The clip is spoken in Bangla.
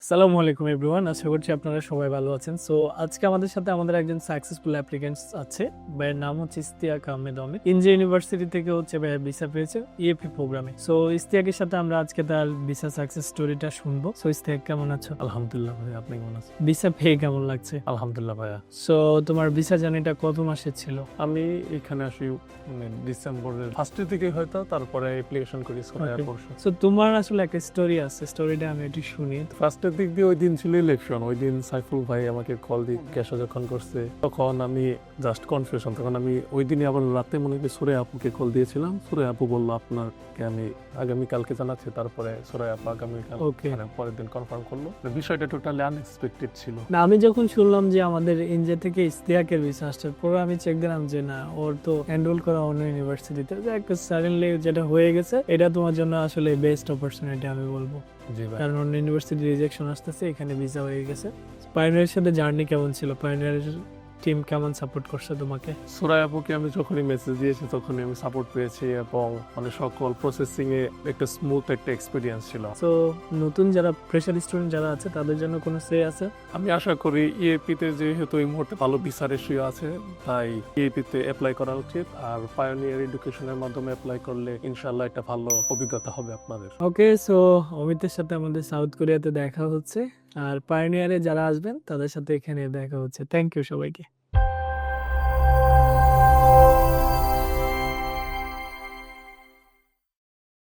আসসালামু আলাইকুম এভরিওয়ান, আশা করছি আপনারা সবাই ভালো আছেন। সো আজকে আমাদের সাথে আমাদের একজন সাকসেসফুল অ্যাপ্লিকেন্ট আছে। ভাইয়ের নাম হচ্ছে ইস্তিয়াক আহমেদ অমিত। ইঞ্জিনিয়ারিং ইউনিভার্সিটি থেকে হচ্ছে ভাইয়া ভিসা পেয়েছে ইএপি প্রোগ্রামে। সো ইস্তিয়াকের সাথে আমরা আজকে তার ভিসা সাকসেস স্টোরিটা শুনবো। সো ইস্তিয়াক, কেমন আছো? আলহামদুলিল্লাহ ভাই, আপনি কেমন আছেন? ভিসা পেয়ে কেমন লাগছে? আলহামদুলিল্লাহ ভাইয়া। সো তোমার ভিসা জার্নিটা কত মাসের ছিল? আমি এখানে আসি ডিসেম্বরের ফার্স্টের দিকে হয়তো, তারপরে অ্যাপ্লিকেশন করি সোরায়া পরশু। সো তোমার আসলে একটা স্টোরি আছে, স্টোরিটা আমি একটু শুনি। ফার্স্টের দিক দিয়ে ওই দিন ছিল ইলেকশন, ওই দিন সাইফুল ভাই আমাকে কল দিয়ে ক্যাশা যখন করছে তখন আমি জাস্ট কনফিউশন। তখন আমি ওই দিনই আবার রাতে মনে করি সুরাইয়া আপুকে কল দিয়েছিলাম। সুরাইয়া আপু বললো আপনাকে আমি আগামীকালকে জানাচ্ছি, তারপরে সুরাইয়া আপু আগামীকাল পরের দিন কনফার্ম করলো। বিষয়টা টোটালি আনএক্সপেক্টেড ছিল। না, আমি যখন শুনলাম যে আমাদের ইন্ডিয়া থেকে ইস্তিয়াকের ভিসা আসছে, পরে আমি চেক দিলাম যে না, ওর তো এনরোল করা অন্য ইউনিভার্সিটিতে। সাডেনলি যেটা হয়ে গেছে, এটা তোমার জন্য আসলে বেস্ট অপরচুনিটি আমি বলবো। জি ভাই। কারণ অন্য ইউনিভার্সিটি রিজেকশন আসতেছে, এখানে ভিসা হয়ে গেছে। পায়োনিয়ারের সাথে জার্নি কেমন ছিল? পায়োনিয়ারের টিম কেমন সাপোর্ট করছে তোমাকে? সুরাইয়া আপুকে আমি যখনই মেসেজ দিয়েছি তখনই আমি সাপোর্ট পেয়েছি এবং মানে সকল প্রসেসিং এ একটা স্মুথ একটা এক্সপিরিয়েন্স ছিল। তো নতুন যারা ফ্রেশার স্টুডেন্ট যারা আছে তাদের জন্য কোনো সে আছে? আমি আশা করি ইএপি তে যেহেতু এই মুহূর্তে ভালো ভিসার ইস্যু আছে, তাই ইএপি তে অ্যাপ্লাই করা উচিত। আর পায়োনিয়ার এডুকেশনের মাধ্যমে অ্যাপ্লাই করলে ইনশাআল্লাহ একটা ভালো অভিজ্ঞতা হবে আপনাদের। ওকে, সো অমিতের সাথে আমাদের সাউথ কোরিয়াতে দেখা হচ্ছে, আর পায়োনিয়ারে যারা আসবেন তাদের সাথে এখানে দেখা হচ্ছে। থ্যাংক ইউ সবাইকে।